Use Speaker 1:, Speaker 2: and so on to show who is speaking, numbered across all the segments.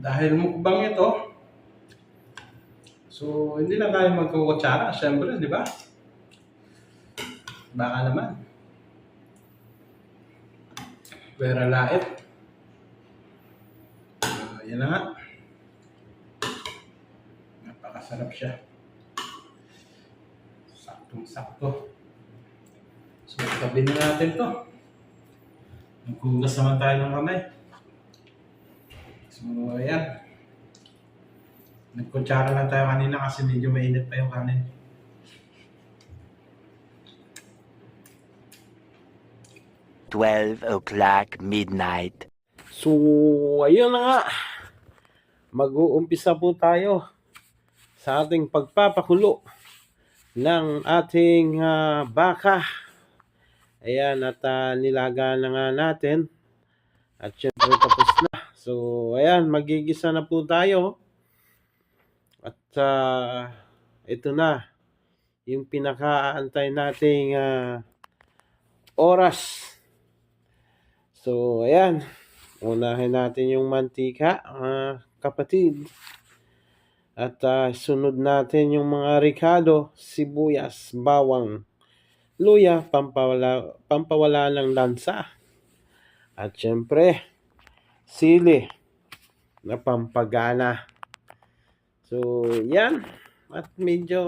Speaker 1: Dahil mukbang ito, so hindi na tayo magkukutsara, syempre, di ba? Baka naman. Pera lait. Yan na nga. Napakasarap siya. Saktong-sakto. So, tabi na natin to. Maghugas naman tayo ng kamay. So, ayan. Nagkutsara lang tayo kanina kasi medyo mainit pa yung kanin.
Speaker 2: $12:00 midnight.
Speaker 1: So, ayun na nga. Mag-uumpisa po tayo sa ating pagpapakulo ng ating baka. Ayan, at nilaga na nga natin. At syempre tapos na. So, ayan, magigisa na po tayo. At ito na yung pinakaantay nating oras. So, ayan. Unahin natin yung mantika, kapatid. At sunod natin yung mga ricado, sibuyas, bawang, luya, pampawala ng lansa. At syempre, sili na pampagana. So, yan. At medyo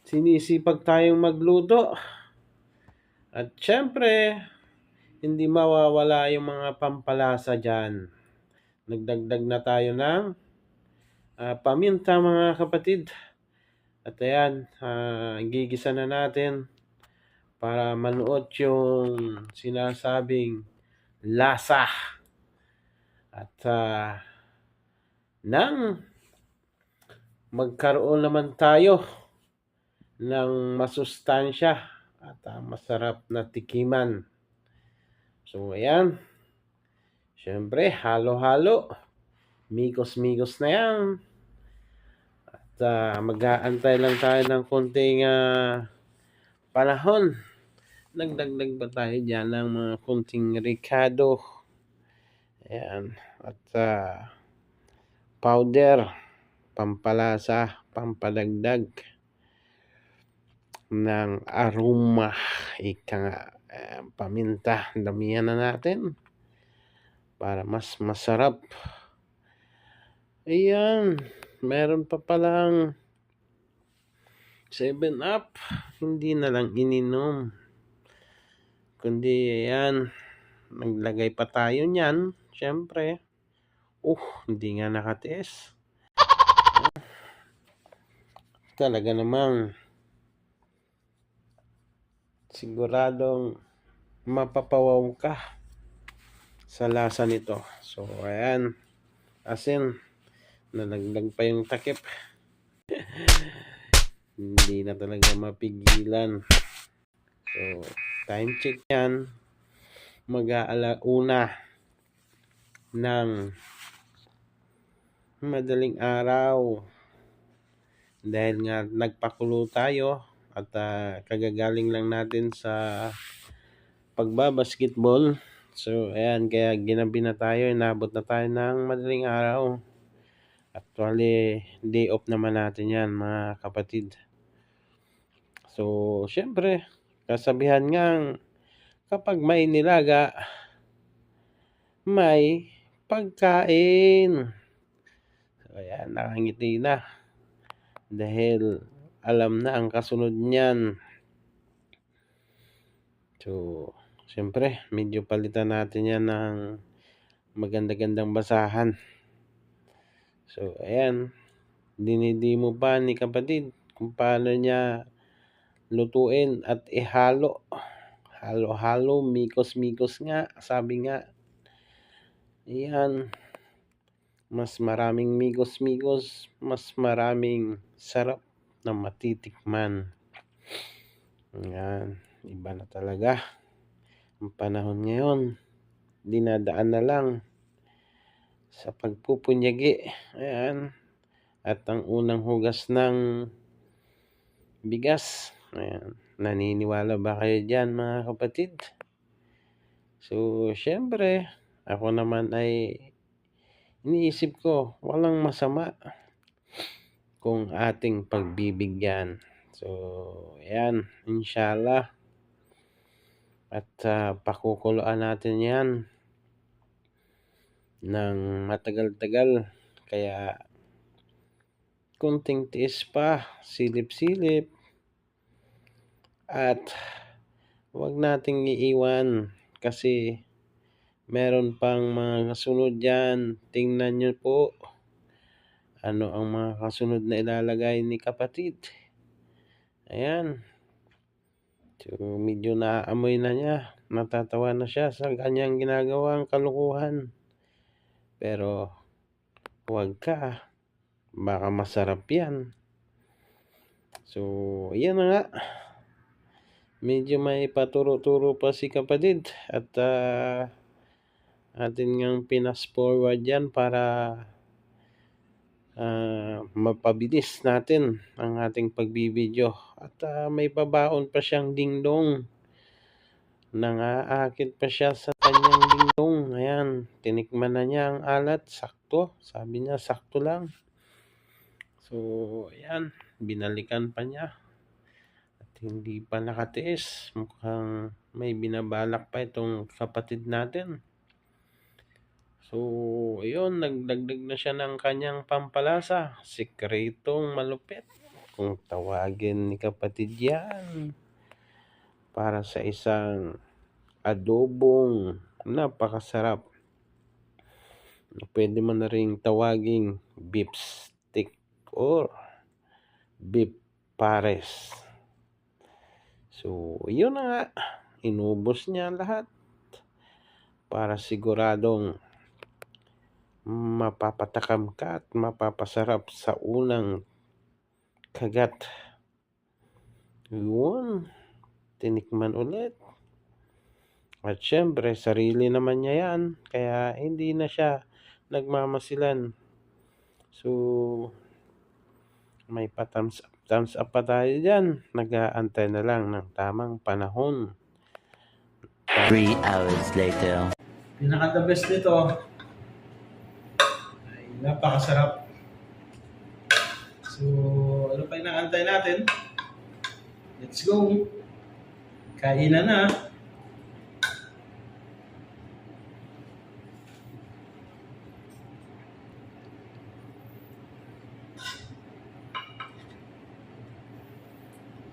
Speaker 1: sinisipag tayong magluto. At syempre, hindi mawawala yung mga pampalasa dyan. Nagdagdag na tayo ng paminta, mga kapatid. At ayan, gigisa na natin para manuot yung sinasabing lasa. At nang magkaroon naman tayo ng masustansya at masarap na tikiman. So, ayan. Siyempre, halo-halo. Migos-migos na yan. At mag-aantay lang tayo ng konting panahon. Nagdagdag ba tayo dyan ng mga konting ricado. Ayan. At powder. Pampalasa. Pampadagdag ng aroma. Ika nga. Paminta. Damihan na natin para mas masarap. Ayan, meron pa palang 7-Up. Hindi na lang ininom, kundi ayan, naglagay pa tayo niyan. Syempre, hindi nga nakatiis. Talaga namang siguradong mapapawaw ka sa lasa nito. So, ayan. Asin, nalaglag pa yung takip. Hindi na talaga mapigilan. So, time check yan. Mag-aalauna ng madaling araw. Dahil nga nagpakulo tayo at kagagaling lang natin sa pagbabasketball. So, ayan, kaya ginabi na tayo, inabot na tayo ng madaling araw. Actually, day off naman natin yan, mga kapatid. So, syempre, kasabihan nga, kapag may nilaga, may pagkain. So, ayan, nakangiti na. Dahil alam na ang kasunod niyan. So, siyempre, medyo palitan natin yan ng maganda-gandang basahan. So, ayan. Dinidimo pa ni kapatid kung paano niya lutuin at ihalo. Halo-halo, mikos-mikos nga. Sabi nga, ayan. Mas maraming migos-migos, mas maraming sarap na matitikman. Ayan, iba na talaga ang panahon ngayon. Dinadaan na lang sa pagpupunyagi. Ayan. At ang unang hugas ng bigas. Ayan. Naniniwala ba kayo dyan, mga kapatid? So, siyempre, ako naman ay iniisip ko, walang masama kung ating pagbibigyan. So, ayan, inshallah. At pakukuluan natin yan ng matagal-tagal. Kaya, kunting tiis pa, silip-silip. At huwag nating iiwan kasi meron pang mga kasunod dyan. Tingnan nyo po ano ang mga kasunod na ilalagay ni kapatid. Ayan. So, medyo naaamoy na niya. Natatawa na siya sa kanyang ginagawang kalukuhan. Pero, huwag ka. Baka masarap yan. So, yan na nga. Medyo may paturo-turo pa si kapatid. At atin ngang pinas-forward yan para mapabilis natin ang ating pagbibideo. At may babaon pa siyang dingdong. Nangaakit pa siya sa kanyang dingdong. Ayan, tinikman na niya ang alat. Sakto. Sabi niya, sakto lang. So, ayan, binalikan pa niya. At hindi pa nakatiis. Mukhang may binabalak pa itong kapatid natin. So, ayun, nagdagdag na siya ng kanyang pampalasa. Sikretong malupit. Kung tawagin ni kapatid yan. Para sa isang adobong napakasarap. Pwede mo na ring tawaging beef stick or beef pares. So, yun na nga. Inubos niya lahat. Para siguradong mapapatakam ka at mapapasarap sa unang kagat. Yun. Tinikman ulit. At syempre, sarili naman niya yan. Kaya hindi na siya nagmamasilan. So, may thumbs up pa tayo dyan. Nag-aantay na lang ng tamang panahon.
Speaker 2: 3 hours later.
Speaker 1: Pinaka-the best nito ay napakasarap. So, ano pa inaantay natin? Let's go. Kainan na.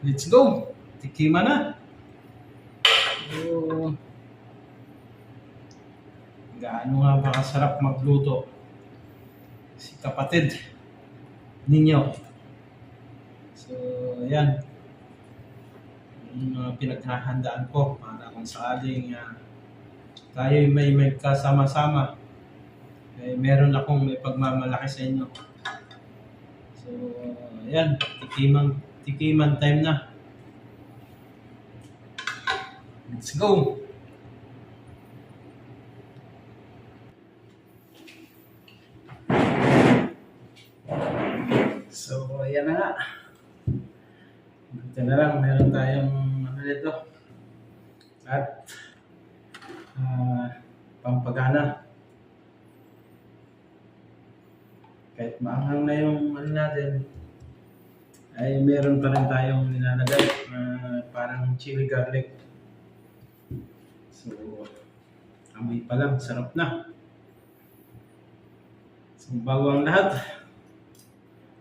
Speaker 1: Let's go. Tikima na. So, gaano nga ba kasarap magluto si kapatid ninyo. So, ayan. Yung pinaghahandaan ko para kung sakaling tayo may kasama-sama. Meron akong may pagmamalaki sa inyo. So, ayan. Tikiman time na. Let's go! So, ayan na nga. Ito na lang, meron tayong ano dito. At pampagana. Kahit maanghang na yung ano natin, ay meron pa rin tayong nilalagay parang chili garlic. So, amoy pa lang, sarap na. So, bago ang lahat,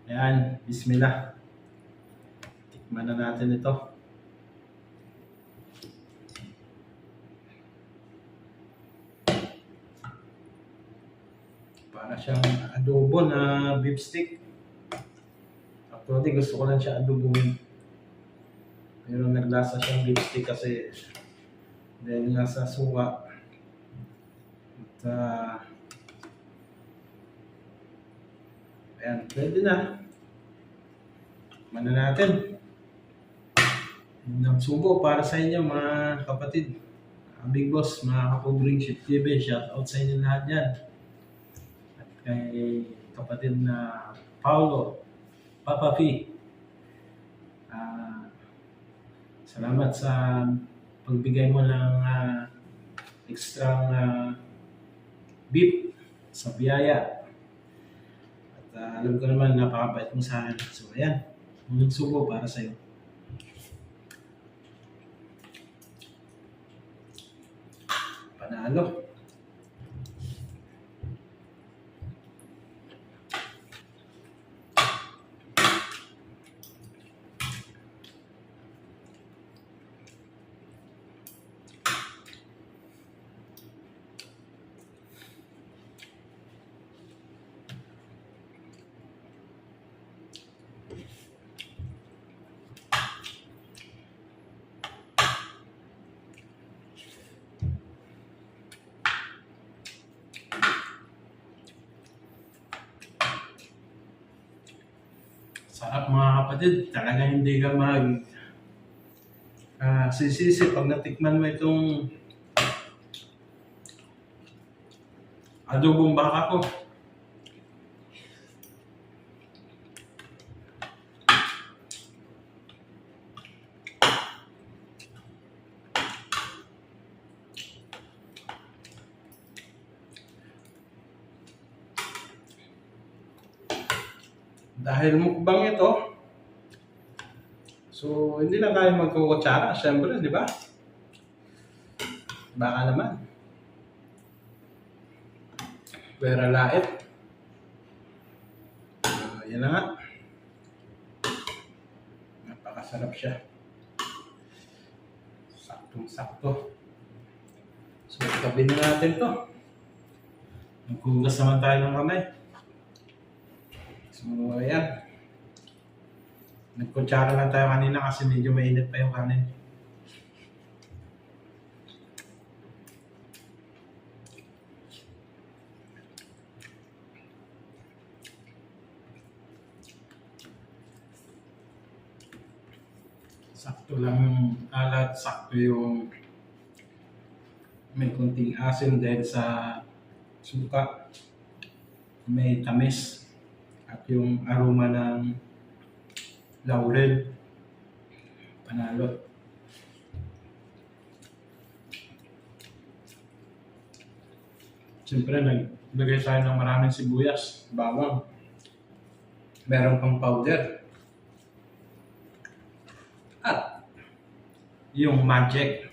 Speaker 1: ayan, bismillah. Tikman na natin ito. Para siyang adobo na beef stick. Actually, gusto ko lang siya adobohin. Pero naglasa siyang beef stick kasi dahil nga sa suka. At ayan, pwede na. Mana natin. Ng subo para sa inyo mga kapatid. Big Boss, mga kapobring Ship TV, shout out sa inyo lahat yan. At kay kapatid na Paulo, Papa P. Salamat sa pagbigay mo ng
Speaker 3: extra beef sa biyaya. At alam ko naman, napakabait mo sa akin. So, ayan. Unang subo para sa'yo. Panalo. Sarap mga kapatid. Talaga hindi ka sisisi pag natikman mo itong adobong baka ko. Dahil mukbang ito, so hindi na tayo magkukutsara, syempre, di ba? Baka naman. Pera lait. Yan na nga. Napakasarap siya. Saktong-sakto. So, tabi na natin to. Maghugas naman tayo ng kamay. So, ayan. Nagkutsara lang tayo kanina kasi medyo mainit pa yung kanin. Sakto lang yung alat, sakto yung may konting asin dahil sa suka. May tamis at yung aroma ng laurel. Panalo. Siyempre, naglagay tayo ng maraming sibuyas, bawang. Meron pang powder. At yung magic.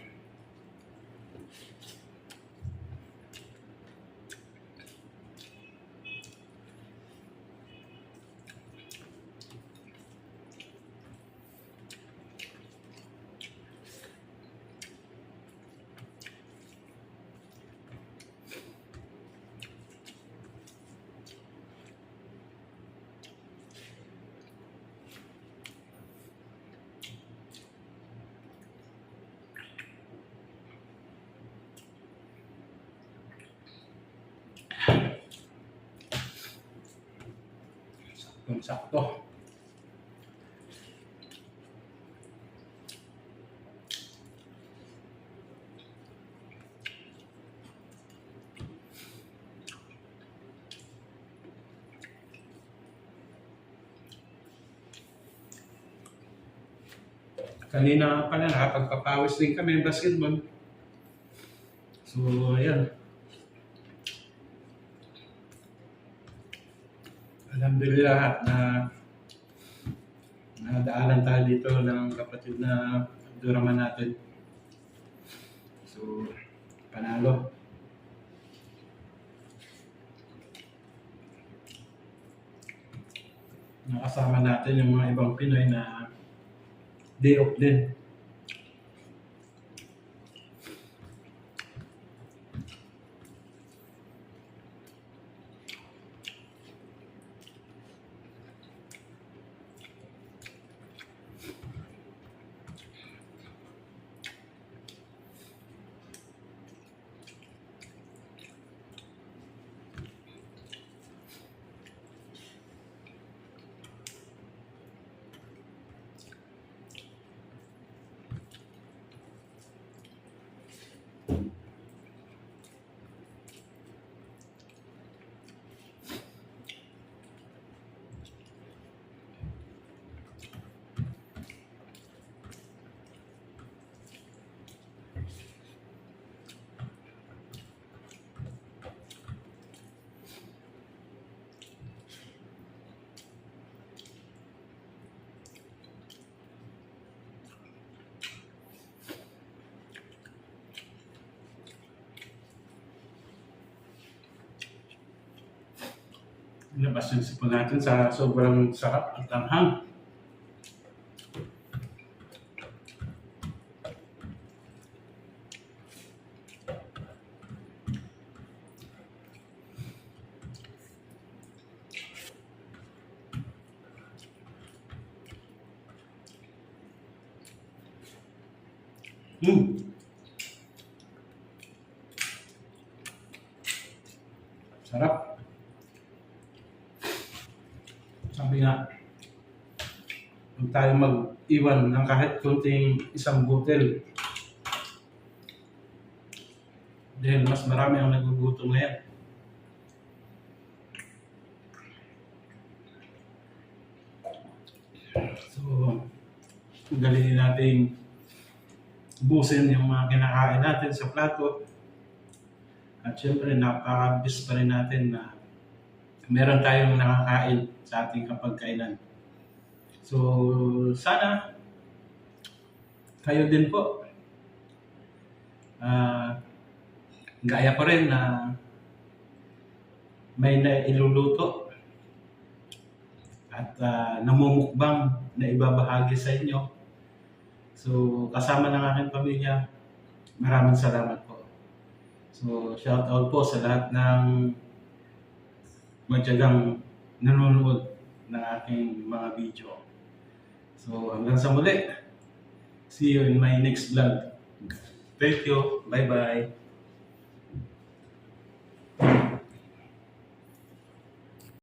Speaker 3: Sakto. Kanina nga pala, nakapagpapawis din kami ng basketball. So, ayan. Alhamdulillah at nadaanan tayo dito ng kapatid na Abdurrahman natin. So, panalo. Nakasama natin yung mga ibang Pinoy na day off din. Labas yung sipon natin sa sobrang sarap at anghang. Sarap. Sabi nga, huwag tayo mag-iwan ng kahit kunting isang butil. Dahil mas marami ang nagugutom ngayon. So, galingin natin ubusin yung mga kinakain natin sa plato. At syempre, napaka-bis pa rin natin na meron tayong nakakain sa ating kapagkainan. So, sana kayo din po. Gaya ko rin na may nailuluto at namumukbang na ibabahagi sa inyo. So, kasama ng aking pamilya, maraming salamat po. So, shout out po sa lahat ng matyagang nanonood ng aking mga video. So, hanggang sa muli. See you in my next vlog. Thank you. Bye-bye.